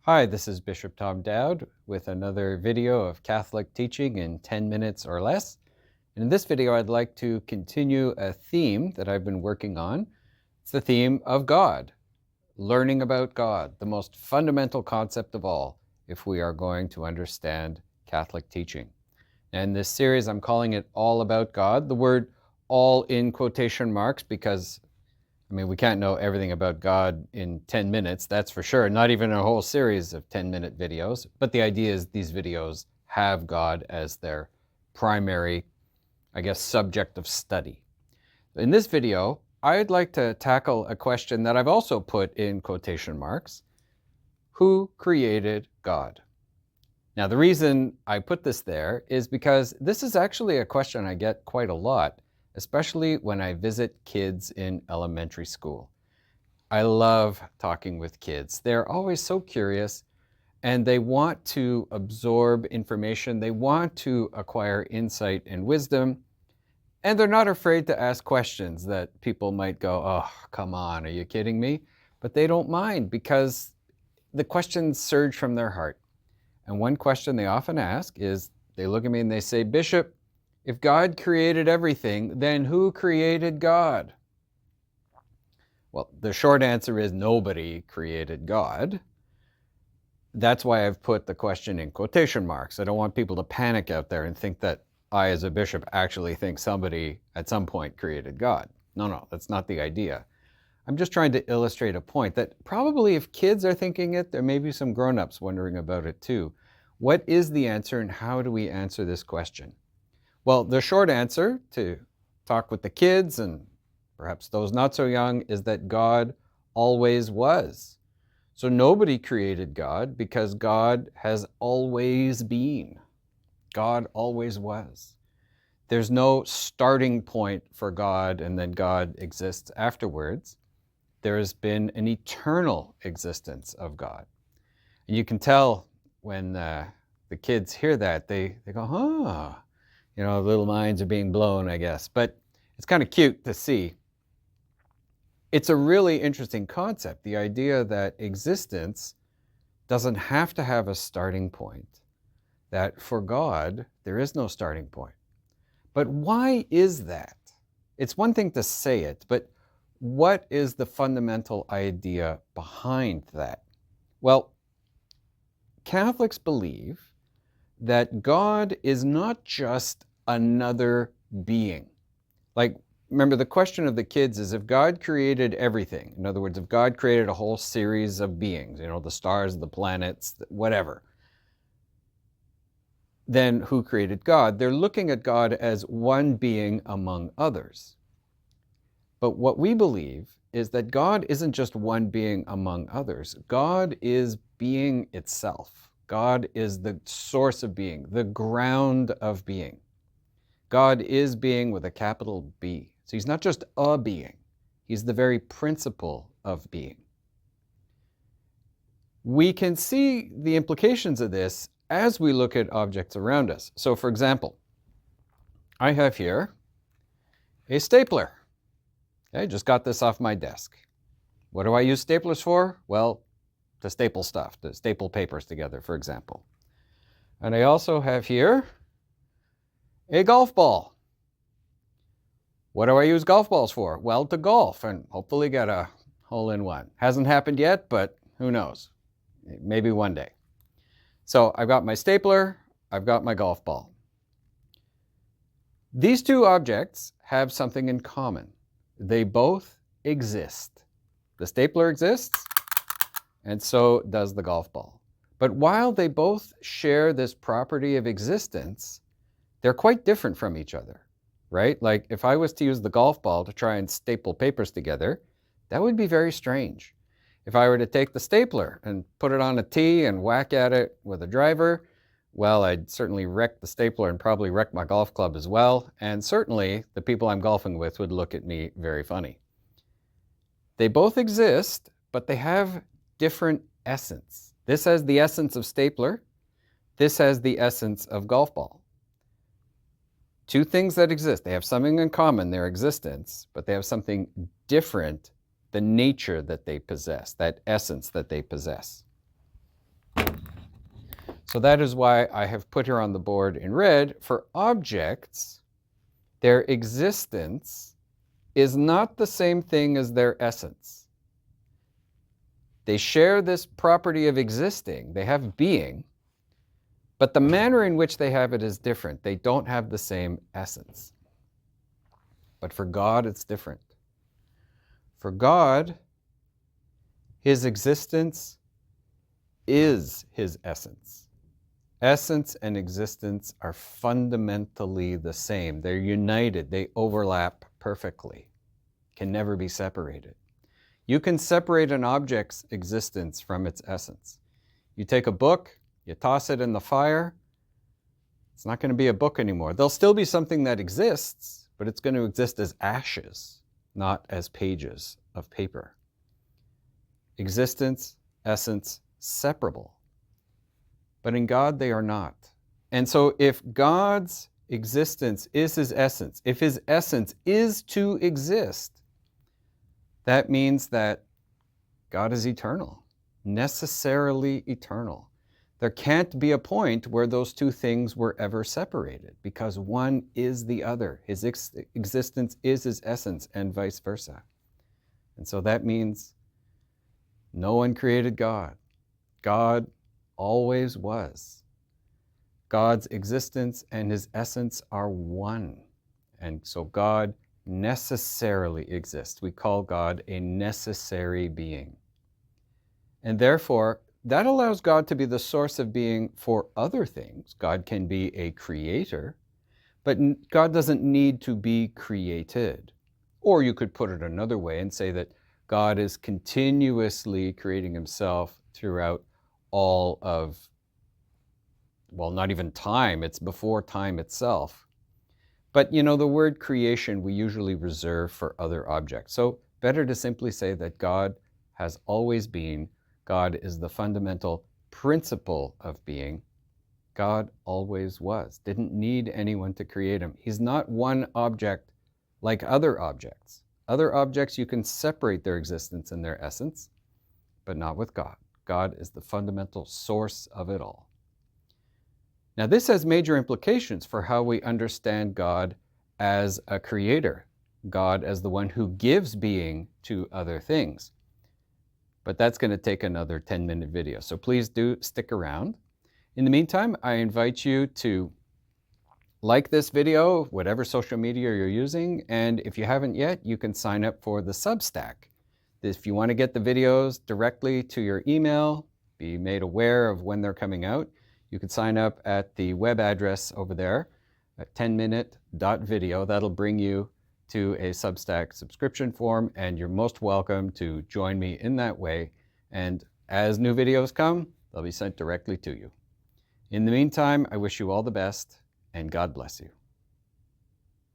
Hi, this is Bishop Tom Dowd with another video of Catholic teaching in 10 minutes or less. And in this video, I'd like to continue a theme that I've been working on. It's the theme of God, learning about God, the most fundamental concept of all, if we are going to understand Catholic teaching. And this series, I'm calling it All About God, the word all in quotation marks because we can't know everything about God in 10 minutes, that's for sure, not even a whole series of 10-minute videos. But the idea is these videos have God as their primary, subject of study. In this video, I'd like to tackle a question that I've also put in quotation marks. Who created God? Now, the reason I put this there is because this is actually a question I get quite a lot, especially when I visit kids in elementary school. I love talking with kids. They're always so curious and they want to absorb information. They want to acquire insight and wisdom. And they're not afraid to ask questions that people might go, oh, come on, are you kidding me? But they don't mind because the questions surge from their heart. And one question they often ask is, they look at me and they say, Bishop, if God created everything, then who created God? Well, the short answer is nobody created God. That's why I've put the question in quotation marks. I don't want people to panic out there and think that I, as a bishop, actually think somebody at some point created God. No, that's not the idea. I'm just trying to illustrate a point that probably if kids are thinking it, there may be some grown-ups wondering about it too. What is the answer and how do we answer this question? Well, the short answer, to talk with the kids and perhaps those not so young, is that God always was. So nobody created God because God has always been. God always was. There's no starting point for God and then God exists afterwards. There has been an eternal existence of God. And you can tell when the kids hear that, they go, huh, little minds are being blown, I guess. But it's kind of cute to see. It's a really interesting concept, the idea that existence doesn't have to have a starting point, that for God, there is no starting point. But why is that? It's one thing to say it, but what is the fundamental idea behind that? Well, Catholics believe that God is not just another being. Like, remember, the question of the kids is, if God created everything, in other words, if God created a whole series of beings, the stars, the planets, whatever, then who created God? They're looking at God as one being among others. But what we believe is that God isn't just one being among others. God is being itself. God is the source of being, the ground of being. God is being with a capital B. So he's not just a being. He's the very principle of being. We can see the implications of this as we look at objects around us. So for example, I have here a stapler. Okay, just got this off my desk. What do I use staplers for? Well, to staple stuff, to staple papers together, for example. And I also have here a golf ball. What do I use golf balls for? Well, to golf and hopefully get a hole-in-one. Hasn't happened yet, but who knows? Maybe one day. So I've got my stapler, I've got my golf ball. These two objects have something in common. They both exist. The stapler exists, and so does the golf ball. But while they both share this property of existence, they're quite different from each other, right? Like if I was to use the golf ball to try and staple papers together, that would be very strange. If I were to take the stapler and put it on a tee and whack at it with a driver, well, I'd certainly wreck the stapler and probably wreck my golf club as well. And certainly the people I'm golfing with would look at me very funny. They both exist, but they have different essence. This has the essence of stapler. This has the essence of golf ball. Two things that exist. They have something in common, their existence, but they have something different, the nature that they possess, that essence that they possess. So that is why I have put here on the board in red, for objects, their existence is not the same thing as their essence. They share this property of existing, they have being, but the manner in which they have it is different. They don't have the same essence. But for God, it's different. For God, his existence is his essence. Essence and existence are fundamentally the same. They're united. They overlap perfectly. Can never be separated. You can separate an object's existence from its essence. You take a book, you toss it in the fire, it's not going to be a book anymore. There'll still be something that exists, but it's going to exist as ashes, not as pages of paper. Existence, essence, separable. But in God, they are not. And so if God's existence is his essence, if his essence is to exist, that means that God is eternal, necessarily eternal. There can't be a point where those two things were ever separated, because one is the other. His existence is his essence, and vice versa. And so that means no one created God. God always was. God's existence and his essence are one. And so God necessarily exists. We call God a necessary being. And therefore, that allows God to be the source of being for other things. God can be a creator, but God doesn't need to be created. Or you could put it another way and say that God is continuously creating himself throughout all of, well, not even time, it's before time itself. But you know, the word creation we usually reserve for other objects. So better to simply say that God has always been. God is the fundamental principle of being. God always was. Didn't need anyone to create him. He's not one object like other objects. Other objects, you can separate their existence and their essence, but not with God. God is the fundamental source of it all. Now, this has major implications for how we understand God as a creator, God as the one who gives being to other things. But that's going to take another 10-minute video, so please do stick around. In the meantime, I invite you to like this video, whatever social media you're using, and if you haven't yet, you can sign up for the Substack. If you want to get the videos directly to your email, be made aware of when they're coming out, you can sign up at the web address over there at 10minute.video. That'll bring you to a Substack subscription form, and you're most welcome to join me in that way. And as new videos come, they'll be sent directly to you. In the meantime, I wish you all the best, and God bless you.